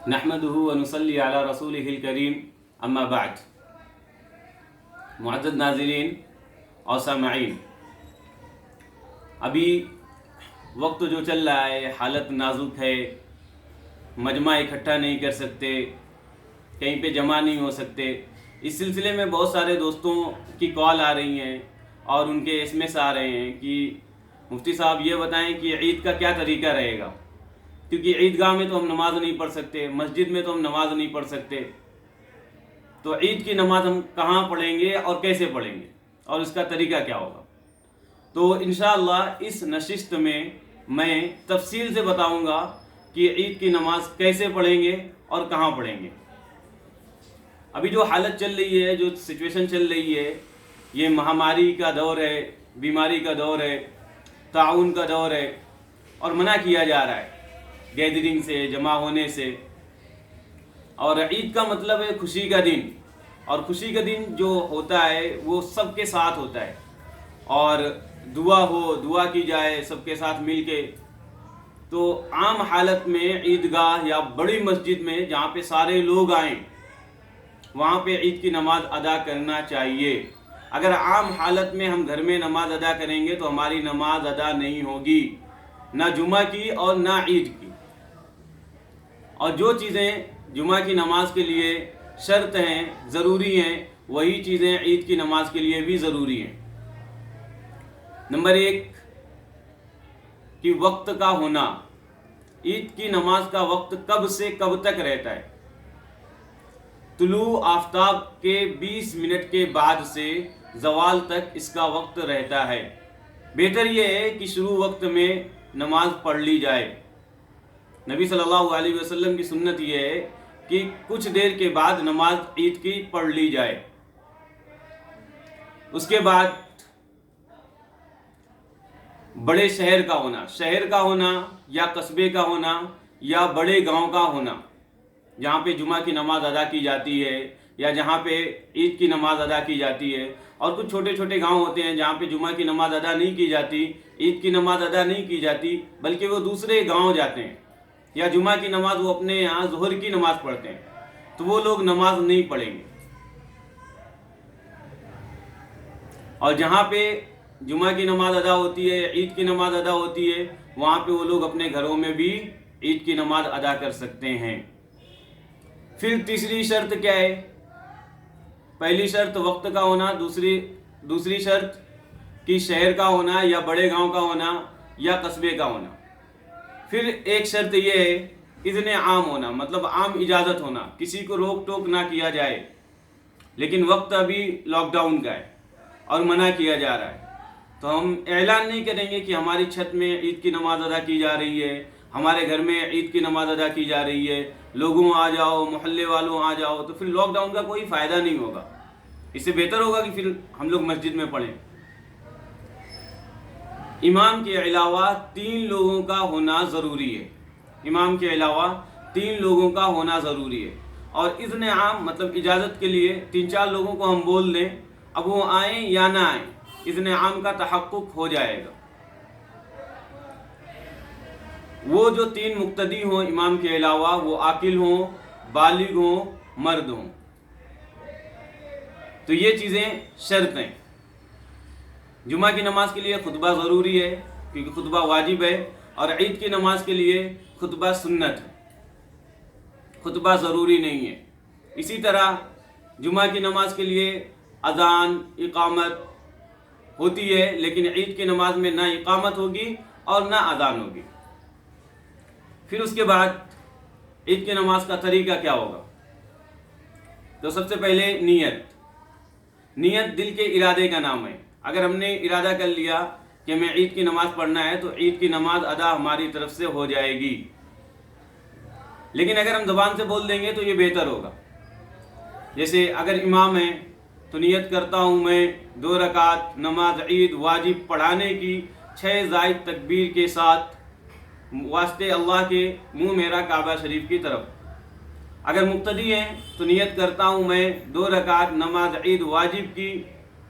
نحمده ونصلي على رسوله الكريم اما بعد. معزز ناظرین اور سامعین، ابھی وقت جو چل رہا ہے حالت نازک ہے، مجمع اکٹھا نہیں کر سکتے، کہیں پہ جمع نہیں ہو سکتے. اس سلسلے میں بہت سارے دوستوں کی کال آ رہی ہیں اور ان کے ایس ایم ایس آ رہے ہیں کہ مفتی صاحب یہ بتائیں کہ عید کا کیا طریقہ رہے گا، کیونکہ عیدگاہ میں تو ہم نماز نہیں پڑھ سکتے، مسجد میں تو ہم نماز نہیں پڑھ سکتے، تو عید کی نماز ہم کہاں پڑھیں گے اور کیسے پڑھیں گے اور اس کا طریقہ کیا ہوگا. تو انشاءاللہ اس نشست میں تفصیل سے بتاؤں گا کہ عید کی نماز کیسے پڑھیں گے اور کہاں پڑھیں گے. ابھی جو حالت چل رہی ہے، جو سچویشن چل رہی ہے، یہ مہاماری کا دور ہے، بیماری کا دور ہے، تعاون کا دور ہے، اور منع کیا جا رہا ہے گیدرنگ سے، جمع ہونے سے. اور عید کا مطلب ہے خوشی کا دن، اور خوشی کا دن جو ہوتا ہے وہ سب کے ساتھ ہوتا ہے، اور دعا کی جائے سب کے ساتھ مل کے. تو عام حالت میں عیدگاہ یا بڑی مسجد میں جہاں پہ سارے لوگ آئیں وہاں پہ عید کی نماز ادا کرنا چاہیے. اگر عام حالت میں ہم گھر میں نماز ادا کریں گے تو ہماری نماز ادا نہیں ہوگی، نہ جمعہ کی اور نہ عید کی. اور جو چیزیں جمعہ کی نماز کے لیے شرط ہیں، ضروری ہیں، وہی چیزیں عید کی نماز کے لیے بھی ضروری ہیں. نمبر 1 کہ وقت کا ہونا. عید کی نماز کا وقت کب سے کب تک رہتا ہے؟ طلوع آفتاب کے 20 منٹ کے بعد سے زوال تک اس کا وقت رہتا ہے. بہتر یہ ہے کہ شروع وقت میں نماز پڑھ لی جائے. نبی صلی اللہ علیہ وسلم کی سنت یہ ہے کہ کچھ دیر کے بعد نماز عید کی پڑھ لی جائے. اس کے بعد بڑے شہر کا ہونا یا قصبے کا ہونا یا بڑے گاؤں کا ہونا جہاں پہ جمعہ کی نماز ادا کی جاتی ہے یا جہاں پہ عید کی نماز ادا کی جاتی ہے. اور کچھ چھوٹے چھوٹے گاؤں ہوتے ہیں جہاں پہ جمعہ کی نماز ادا نہیں کی جاتی، عید کی نماز ادا نہیں کی جاتی، بلکہ وہ دوسرے گاؤں جاتے ہیں، یا جمعہ کی نماز وہ اپنے یہاں ظہر کی نماز پڑھتے ہیں، تو وہ لوگ نماز نہیں پڑھیں گے. اور جہاں پہ جمعہ کی نماز ادا ہوتی ہے، عید کی نماز ادا ہوتی ہے، وہاں پہ وہ لوگ اپنے گھروں میں بھی عید کی نماز ادا کر سکتے ہیں. پھر تیسری شرط کیا ہے؟ پہلی شرط وقت کا ہونا، دوسری شرط کہ شہر کا ہونا یا بڑے گاؤں کا ہونا یا قصبے کا ہونا. پھر ایک شرط یہ ہے اذن عام ہونا، مطلب عام اجازت ہونا، کسی کو روک ٹوک نہ کیا جائے. لیکن وقت ابھی لاک ڈاؤن کا ہے اور منع کیا جا رہا ہے، تو ہم اعلان نہیں کریں گے کہ ہماری چھت میں عید کی نماز ادا کی جا رہی ہے، ہمارے گھر میں عید کی نماز ادا کی جا رہی ہے، لوگوں آ جاؤ، محلے والوں آ جاؤ. تو پھر لاک ڈاؤن کا کوئی فائدہ نہیں ہوگا. اس سے بہتر ہوگا کہ پھر ہم لوگ مسجد میں پڑھیں. امام کے علاوہ 3 لوگوں کا ہونا ضروری ہے. امام کے علاوہ 3 لوگوں کا ہونا ضروری ہے. اور اذن عام مطلب اجازت کے لیے 3-4 لوگوں کو ہم بول دیں، اب وہ آئیں یا نہ آئیں، اذن عام کا تحقق ہو جائے گا. وہ جو 3 مقتدی ہوں امام کے علاوہ، وہ عاقل ہوں، بالغ ہوں، مرد ہوں. تو یہ چیزیں شرط ہیں. جمعہ کی نماز کے لیے خطبہ ضروری ہے کیونکہ خطبہ واجب ہے، اور عید کی نماز کے لیے خطبہ سنت ہے، خطبہ ضروری نہیں ہے. اسی طرح جمعہ کی نماز کے لیے اذان، اقامت ہوتی ہے، لیکن عید کی نماز میں نہ اقامت ہوگی اور نہ اذان ہوگی. پھر اس کے بعد عید کی نماز کا طریقہ کیا ہوگا؟ تو سب سے پہلے نیت دل کے ارادے کا نام ہے. اگر ہم نے ارادہ کر لیا کہ میں عید کی نماز پڑھنا ہے تو عید کی نماز ادا ہماری طرف سے ہو جائے گی. لیکن اگر ہم زبان سے بول دیں گے تو یہ بہتر ہوگا. جیسے اگر امام ہے تو نیت کرتا ہوں میں 2 رکعت نماز عید واجب پڑھانے کی 6 زائد تکبیر کے ساتھ واسطے اللہ کے منہ میرا کعبہ شریف کی طرف. اگر مقتدی ہیں تو نیت کرتا ہوں میں 2 رکعت نماز عید واجب کی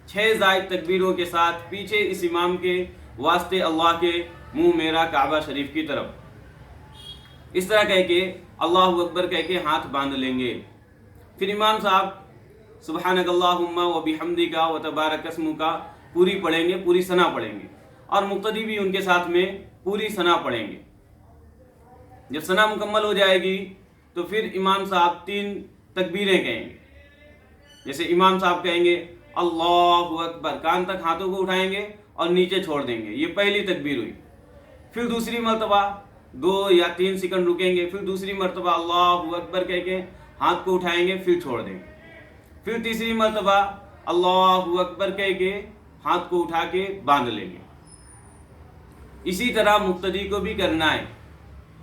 6 زائد تکبیروں کے ساتھ پیچھے اس امام کے واسطے اللہ کے منہ میرا کعبہ شریف کی طرف. اس طرح کہہ کے اللہ اکبر کہہ کے ہاتھ باندھ لیں گے. پھر امام صاحب سبحانک اللہم و بحمدک و تبارک اسمک پوری پڑھیں گے، پوری ثنا پڑھیں گے، اور مقتدی بھی ان کے ساتھ میں پوری ثنا پڑھیں گے. جب ثنا مکمل ہو جائے گی تو پھر امام صاحب 3 تکبیریں کہیں گے. جیسے امام صاحب کہیں گے اللہ اکبر، کان تک ہاتھوں کو اٹھائیں گے اور نیچے چھوڑ دیں گے، یہ پہلی تکبیر ہوئی. پھر دوسری مرتبہ 2 یا 3 سیکنڈ رکیں گے، پھر دوسری مرتبہ اللہ اکبر کہہ کے ہاتھ کو اٹھائیں گے، پھر چھوڑ دیں گے. پھر تیسری مرتبہ اللہ اکبر کہہ کے ہاتھ کو اٹھا کے باندھ لیں گے. اسی طرح مقتدی کو بھی کرنا ہے.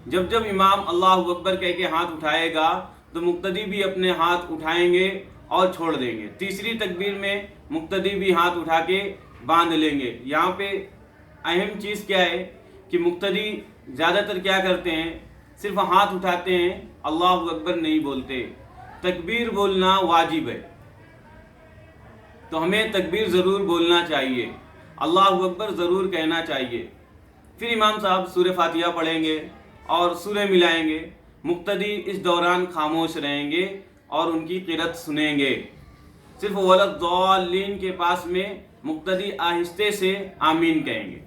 جب جب امام اللہ اکبر کہہ کے ہاتھ اٹھائے گا تو مقتدی بھی اپنے ہاتھ اٹھائیں گے اور چھوڑ دیں گے. تیسری تکبیر میں مقتدی بھی ہاتھ اٹھا کے باندھ لیں گے. یہاں پہ اہم چیز کیا ہے کہ مقتدی زیادہ تر کیا کرتے ہیں، صرف ہاتھ اٹھاتے ہیں، اللہ اکبر نہیں بولتے. تکبیر بولنا واجب ہے، تو ہمیں تکبیر ضرور بولنا چاہیے، اللہ اکبر ضرور کہنا چاہیے. پھر امام صاحب سورہ فاتحہ پڑھیں گے اور سورہ ملائیں گے. مقتدی اس دوران خاموش رہیں گے اور ان کی قرأت سنیں گے. صرف ولضالین کے پاس میں مقتدی آہستہ سے آمین کہیں گے.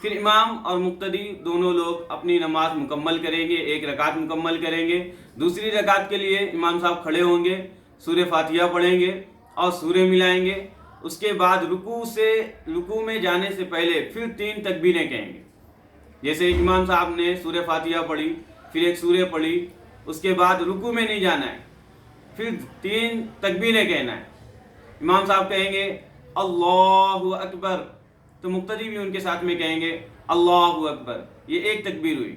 پھر امام اور مقتدی دونوں لوگ اپنی نماز مکمل کریں گے، 1 رکعت مکمل کریں گے. دوسری رکعت کے لیے امام صاحب کھڑے ہوں گے، سورہ فاتحہ پڑھیں گے اور سورہ ملائیں گے. اس کے بعد رکوع میں جانے سے پہلے پھر 3 تکبیریں کہیں گے. جیسے امام صاحب نے سورہ فاتحہ پڑھی، پھر ایک سورہ پڑھی، اس کے بعد رکوع میں نہیں جانا ہے، پھر 3 تکبیریں کہنا ہے. امام صاحب کہیں گے اللہ اکبر تو مقتدی بھی ان کے ساتھ میں کہیں گے اللہ اکبر، یہ 1 تکبیر ہوئی.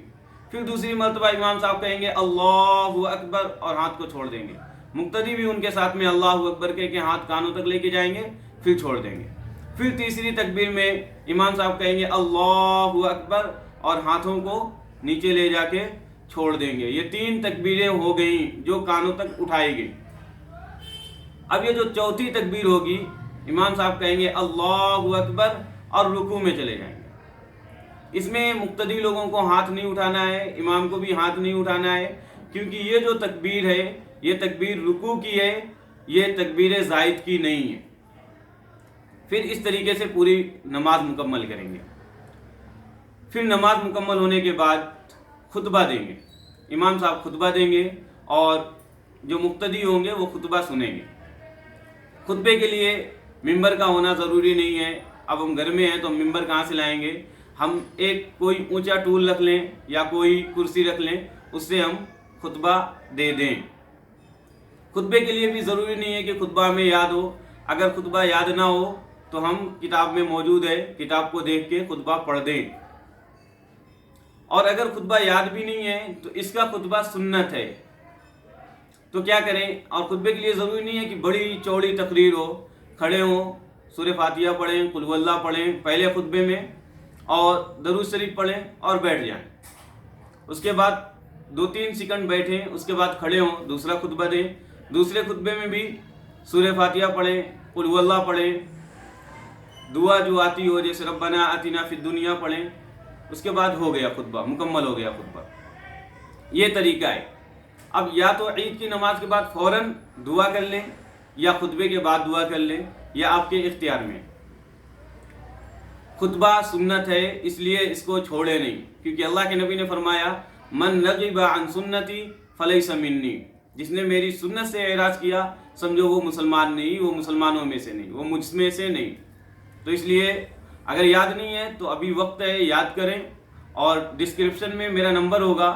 پھر دوسری مرتبہ امام صاحب کہیں گے اللہ اکبر اور ہاتھ کو چھوڑ دیں گے. مقتدی بھی ان کے ساتھ میں اللہ اکبر کہہ کے ہاتھ کانوں تک لے کے جائیں گے، پھر چھوڑ دیں گے. پھر تیسری تکبیر میں امام صاحب کہیں گے اللہ اکبر اور ہاتھوں کو نیچے لے جا کے چھوڑ دیں گے. یہ 3 تکبیریں ہو گئیں جو کانوں تک اٹھائی گئی. اب یہ جو چوتھی تکبیر ہوگی، امام صاحب کہیں گے اللہ اکبر اور رکوع میں چلے جائیں گے. اس میں مقتدی لوگوں کو ہاتھ نہیں اٹھانا ہے، امام کو بھی ہاتھ نہیں اٹھانا ہے، کیونکہ یہ جو تکبیر ہے یہ تکبیر رکوع کی ہے، یہ تکبیر زائد کی نہیں ہے. پھر اس طریقے سے پوری نماز مکمل کریں گے. پھر نماز مکمل ہونے کے بعد خطبہ دیں گے. امام صاحب خطبہ دیں گے اور جو مقتدی ہوں گے وہ خطبہ سنیں گے. خطبے کے لیے ممبر کا ہونا ضروری نہیں ہے. اب ہم گھر میں ہیں تو ہم ممبر کہاں سے لائیں گے؟ ہم کوئی اونچا ٹول رکھ لیں یا کوئی کرسی رکھ لیں، اس سے ہم خطبہ دے دیں. خطبے کے لیے بھی ضروری نہیں ہے کہ خطبہ ہمیں یاد ہو. اگر خطبہ یاد نہ ہو تو ہم کتاب میں موجود ہے، کتاب کو دیکھ کے خطبہ پڑھ دیں. اور اگر خطبہ یاد بھی نہیں ہے تو اس کا خطبہ سنت ہے، تو کیا کریں؟ اور خطبے کے لیے ضروری نہیں ہے کہ بڑی چوڑی تقریر ہو. کھڑے ہوں، سورہ فاتحہ پڑھیں، قل هو اللہ پڑھیں پہلے خطبے میں، اور درود شریف پڑھیں اور بیٹھ جائیں. اس کے بعد 2-3 سیکنڈ بیٹھیں، اس کے بعد کھڑے ہوں، دوسرا خطبہ دیں. دوسرے خطبے میں بھی سورہ فاتحہ پڑھیں، قل هو اللہ پڑھیں، دعا جو آتی ہو جیسے ربنا آتنا فی الدنیا پڑھیں. اس کے بعد ہو گیا خطبہ، مکمل ہو گیا خطبہ. یہ طریقہ ہے. اب یا تو عید کی نماز کے بعد فوراً دعا کر لیں یا خطبے کے بعد دعا کر لیں، یا آپ کے اختیار میں. خطبہ سنت ہے، اس لیے اس کو چھوڑے نہیں، کیونکہ اللہ کے نبی نے فرمایا من رغب عن سنتی فلیس منی، جس نے میری سنت سے اعراض کیا سمجھو وہ مسلمان نہیں، وہ مسلمانوں میں سے نہیں، وہ مجھ میں سے نہیں. تو اس لیے اگر یاد نہیں ہے تو ابھی وقت ہے، یاد کریں. اور ڈسکرپشن میں میرا نمبر ہوگا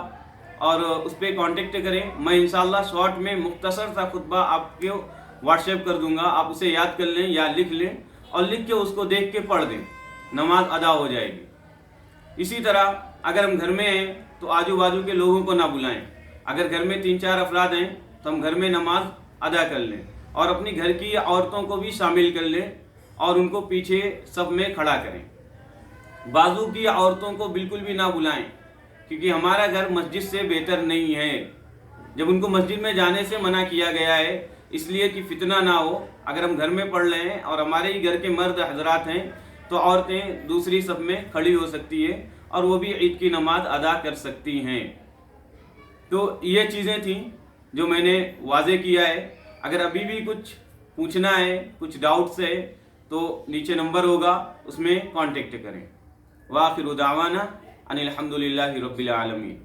اور اس پہ کانٹیکٹ کریں. میں انشاءاللہ شارٹ میں مختصر سا خطبہ آپ کو واٹس ایپ کر دوں گا، آپ اسے یاد کر لیں یا لکھ لیں اور لکھ کے اس کو دیکھ کے پڑھ دیں، نماز ادا ہو جائے گی. اسی طرح اگر ہم گھر میں ہیں تو آجو باجو کے لوگوں کو نہ بلائیں. اگر گھر میں 3-4 افراد ہیں تو ہم گھر میں نماز ادا کر لیں، اور اپنی گھر کی عورتوں کو بھی شامل کر لیں اور ان کو پیچھے صف میں کھڑا کریں. بازو کی عورتوں کو بالکل بھی نہ بلائیں، کیونکہ ہمارا گھر مسجد سے بہتر نہیں ہے. جب ان کو مسجد میں جانے سے منع کیا گیا ہے اس لیے کہ فتنہ نہ ہو. اگر ہم گھر میں پڑھ رہے ہیں اور ہمارے ہی گھر کے مرد حضرات ہیں تو عورتیں دوسری صف میں کھڑی ہو سکتی ہے اور وہ بھی عید کی نماز ادا کر سکتی ہیں. تو یہ چیزیں تھیں جو میں نے واضح کیا ہے. اگر ابھی بھی کچھ پوچھنا ہے، کچھ ڈاؤٹس ہے، تو نیچے نمبر ہوگا، اس میں کانٹیکٹ کریں. وآخر دعوانا ان الحمد للہ رب العالمین.